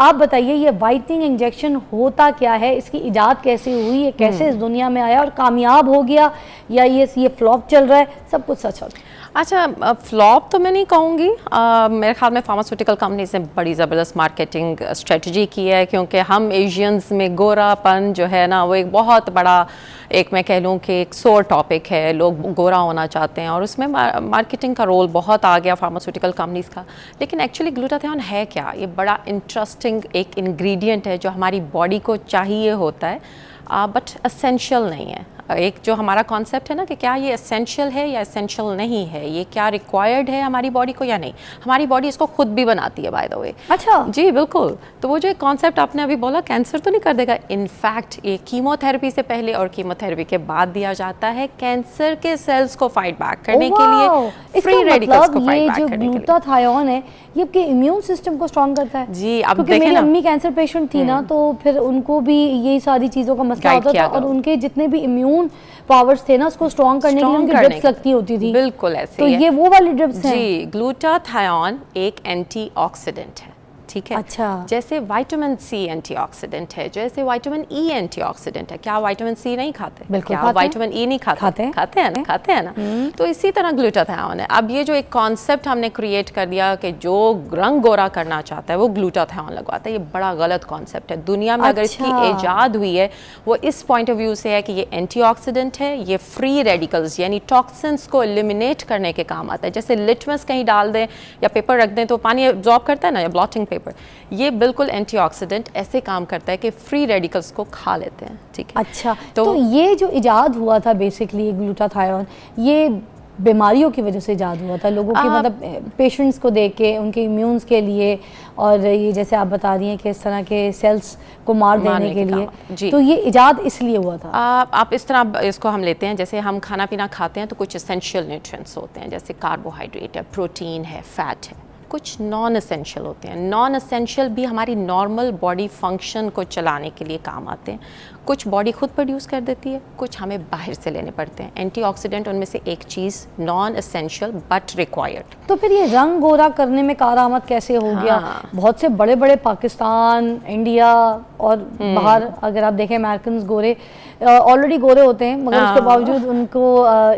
आप बताइए ये वाइटनिंग इंजेक्शन होता क्या है, इसकी इजाद कैसे हुई, ये कैसे इस दुनिया में आया और कामयाब हो गया या ये फ्लॉप चल रहा है, सब कुछ सच होता है? अच्छा, फ्लॉप तो मैं नहीं कहूँगी। मेरे ख्याल में फार्मास्यूटिकल कंपनीज ने बड़ी ज़बरदस्त मार्केटिंग स्ट्रेटजी की है, क्योंकि हम एशियंस में गोरापन जो है ना वो एक बहुत बड़ा, एक मैं कह लूँ कि एक सोर टॉपिक है। लोग गोरा होना चाहते हैं और उसमें मार्केटिंग का रोल बहुत आ गया फार्मास्यूटिकल कंपनीज का। लेकिन एक्चुअली ग्लूटाथियोन है क्या? ये बड़ा इंटरेस्टिंग एक इंग्रेडिएंट है जो हमारी बॉडी को चाहिए होता है, बट एसेंशियल नहीं है। एक जो हमारा कॉन्सेप्ट है ना कि क्या ये एसेंशियल है या एसेंशियल नहीं है, ये क्या रिक्वायर्ड है हमारी बॉडी को या नहीं, हमारी बॉडी इसको खुद भी बनाती है बाय द वे। अच्छा जी बिल्कुल। तो वो जो एक कॉन्सेप्ट आपने अभी बोला, कैंसर तो नहीं कर देगा। इनफैक्ट ये कीमोथेरेपी से पहले और कीमोथेरेपी के बाद दिया जाता है कैंसर के सेल्स को फाइट बैक करने के लिए, फ्री रेडिकल्स को फाइट बैक करने के लिए। ग्लूटाथियोन है ये आपके इम्यून सिस्टम को स्ट्रॉन्ग करता है। जी, अब क्योंकि मेरी अम्मी कैंसर पेशेंट थी ना, तो फिर उनको भी यही सारी चीज़ों का मसला होता था और उनके जितने भी इम्यून पावर्स थे ना उसको स्ट्रॉन्ग करने के लिए उनकी ड्रिप्स लगती होती थी। बिल्कुल ऐसे तो ये वो वाली ड्रिप्स हैं। जी, ग्लूटाथियोन एक एंटीऑक्सीडेंट है, ठीक है। अच्छा। जैसे विटामिन सी एंटीऑक्सीडेंट है, जैसे विटामिन ई एंटीऑक्सीडेंट है। क्या विटामिन सी नहीं खाते? बिल्कुल क्या विटामिन ई नहीं खाते? खाते हैं ना। तो इसी तरह ग्लूटाथियोन है। अब ये जो एक कॉन्सेप्ट हमने क्रिएट कर दिया कि जो रंग गोरा करना चाहता है वो ग्लूटाथियोन लगवाता है, ये बड़ा गलत कॉन्सेप्ट है। दुनिया में अगर इसकी इजाद हुई है वो इस पॉइंट ऑफ व्यू से है कि ये एंटीऑक्सीडेंट है, ये फ्री रेडिकल्स यानी टॉक्सिन्स को एलिमिनेट करने के काम आता है। जैसे लिटमस कहीं डाल दें या पेपर रख दें तो पानी एब्जॉर्ब करता है ना, या ब्लॉटिंग पेपर, ये बिल्कुल एंटीऑक्सीडेंट ऐसे काम करता है कि फ्री रेडिकल्स को खा लेते हैं, ठीक है। अच्छा, तो ये जो इजाद हुआ था बेसिकली ग्लूटाथियोन, ये बीमारियों की वजह से इजाद हुआ था, लोगों के मतलब पेशेंट्स को देख के उनके इम्यून्स के लिए, और ये जैसे आप बता रही हैं कि इस तरह के सेल्स को मार देने के लिए, तो ये इजाद इसलिए हुआ था। आप इस तरह इसको हम लेते हैं, जैसे हम खाना पीना खाते हैं तो कुछ एसेंशियल न्यूट्रिएंट्स होते हैं, जैसे कार्बोहाइड्रेट है, प्रोटीन है, फैट है। कुछ नॉन एसेंशियल होते हैं। नॉन एसेंशियल भी हमारी नॉर्मल बॉडी फंक्शन को चलाने के लिए काम आते हैं। कुछ बॉडी खुद प्रोड्यूस कर देती है, कुछ हमें बाहर से लेने पड़ते हैं। एंटीऑक्सीडेंट उनमें से एक चीज़, नॉन एसेंशियल बट रिक्वायर्ड। तो फिर ये रंग गोरा करने में कारआमद कैसे हो गया? बहुत से बड़े बड़े पाकिस्तान, इंडिया और बाहर अगर आप देखें अमेरिकन गोरे ऑलरेडी गोरे होते हैं, मगर उसके बावजूद उनको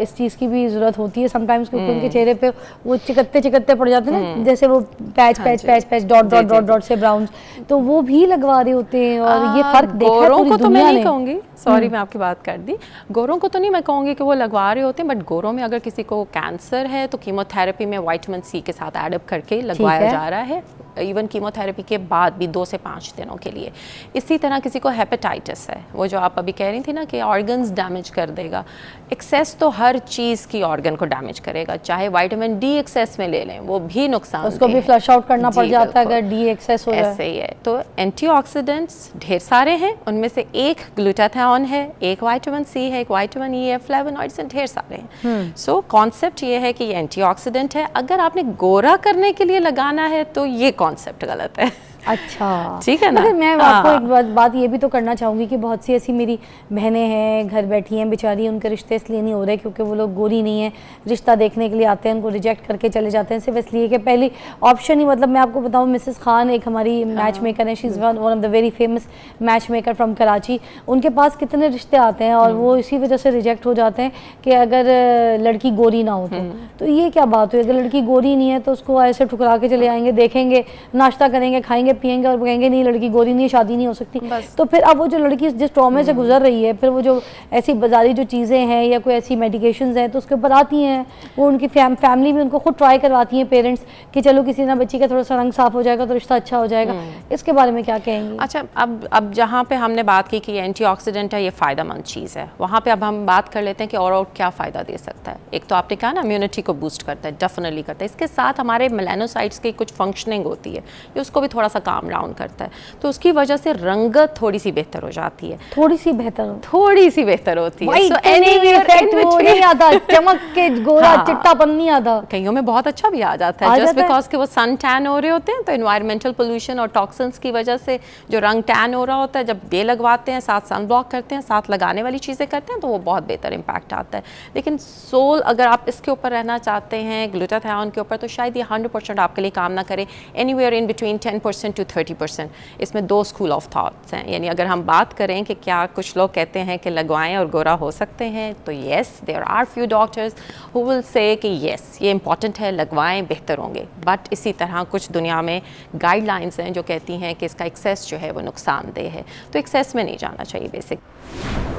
इस चीज़ की भी ज़रूरत होती है समटाइम्स, क्योंकि उनके चेहरे पे वो चिकत्ते पड़ जाते हैं ना, जैसे वो पैच डॉट से ब्राउन, तो वो भी लगवा रहे होते हैं। और ये फर्क देखा है पूरी दुनिया ने। कहूँगी, सॉरी मैं आपकी बात कर दी, गोरों को तो नहीं मैं कहूँगी कि वो लगवा रहे होते हैं, बट गोरों में अगर किसी को कैंसर है तो कीमोथेरेपी में विटामिन सी के साथ एडअप करके लगवाया जा रहा है, इवन कीमोथेरेपी के बाद भी 2 से 5 दिनों के लिए। इसी तरह किसी को हेपेटाइटिस है, वो जो आप अभी कह रही थी ना कि ऑर्गन्स डैमेज कर देगा, एक्सेस तो हर चीज़ की ऑर्गन को डैमेज करेगा। चाहे विटामिन डी एक्सेस में ले लें वो भी नुकसान, उसको भी फ्लश आउट करना पड़ जाता है अगर डी एक्सेस हो जाए। ऐसे ही है। तो एंटीऑक्सीडेंट्स ढेर सारे हैं, उनमें से एक ग्लूटाथियोन है, एक विटामिन सी है, एक विटामिन ई है, फ्लेवोनॉइड्स ढेर सारे हैं। सो कॉन्सेप्ट ये है कि ये एंटीऑक्सीडेंट है। अगर आपने गोरा करने के लिए लगाना है तो ये कॉन्सेप्ट गलत है। अच्छा, ठीक है ना। मगर मैं आपको एक बात ये भी तो करना चाहूँगी कि बहुत सी ऐसी मेरी बहनें हैं घर बैठी हैं बेचारी, उनके रिश्ते इसलिए नहीं हो रहे क्योंकि वो लोग गोरी नहीं है, रिश्ता देखने के लिए आते हैं, उनको रिजेक्ट करके चले जाते हैं सिर्फ इसलिए कि पहली ऑप्शन ही, मतलब मैं आपको बताऊँ मिसेस खान एक हमारी मैच मेकर है, she is one of the very famous match maker from Karachi. उनके पास कितने रिश्ते आते हैं और वो इसी वजह से रिजेक्ट हो जाते हैं कि अगर लड़की गोरी ना हो तो ये क्या बात हुई? अगर लड़की गोरी नहीं है तो उसको ऐसे ठुकरा के चले आएंगे, देखेंगे, नाश्ता करेंगे, खाएंगे पिएंगे और कहेंगे नहीं लड़की गोरी नहीं है, शादी नहीं हो सकती। तो फिर अब वो जो लड़की जिस ट्रॉमे से गुजर रही है, फिर वो जो ऐसी बाजारी जो चीज़ें हैं या कोई ऐसी मेडिकेशंस हैं तो उसके ऊपर आती हैं, वो उनकी फैमिली भी उनको खुद ट्राई करवाती हैं पेरेंट्स कि चलो किसी ना बच्ची का थोड़ा सा रंग साफ हो जाएगा तो रिश्ता अच्छा हो जाएगा। इसके बारे में क्या कहेंगे? अच्छा, अब जहाँ पे हमने बात की कि एंटीऑक्सीडेंट है, ये फ़ायदेमंद चीज़ है, वहाँ पे अब हम बात कर लेते हैं कि और क्या फ़ायदा दे सकता है। एक तो आपने कहा ना इम्यूनिटी को बूस्ट करता है, डेफिनेटली करता है। इसके साथ हमारे मेलानोसाइट्स की कुछ फंक्शनिंग होती है, ये उसको भी थोड़ा सा काम डाउन करता है, तो उसकी वजह से रंगत थोड़ी सी बेहतर हो जाती है। थोड़ी सी बेहतर होती है। So नहीं आता, चमक के गोरा चिट्टापन नहीं आता, कईयों में बहुत अच्छा भी आ जाता है, जस्ट बिकॉज कि वो सन टैन हो रहे होते हैं, तो एनवायरमेंटल पोल्यूशन और टॉक्सिन्स की वजह से जो रंग टैन हो रहा होता है, जब ये लगवाते हैं, साथ सन ब्लॉक करते हैं, साथ लगाने वाली चीज़ें करते हैं, तो वो बहुत बेहतर इम्पैक्ट आता है। लेकिन सोल अगर आप इसके ऊपर रहना चाहते हैं, ग्लूटाथियोन के ऊपर, तो शायद ये 100% आपके लिए काम ना करे। Anywhere in between 10% 20% to 30%। इसमें 2 स्कूल ऑफ थॉट्स हैं, यानी अगर हम बात करें कि क्या कुछ लोग कहते हैं कि लगवाएं और गोरा हो सकते हैं, तो yes, there are few doctors who will say कि येस ये इंपॉर्टेंट है, लगवाएं, बेहतर होंगे। बट इसी तरह कुछ दुनिया में गाइडलाइंस हैं जो कहती हैं कि इसका एक्सेस जो है वो नुकसानदेह है, तो एक्सेस में नहीं जाना चाहिए बेसिक।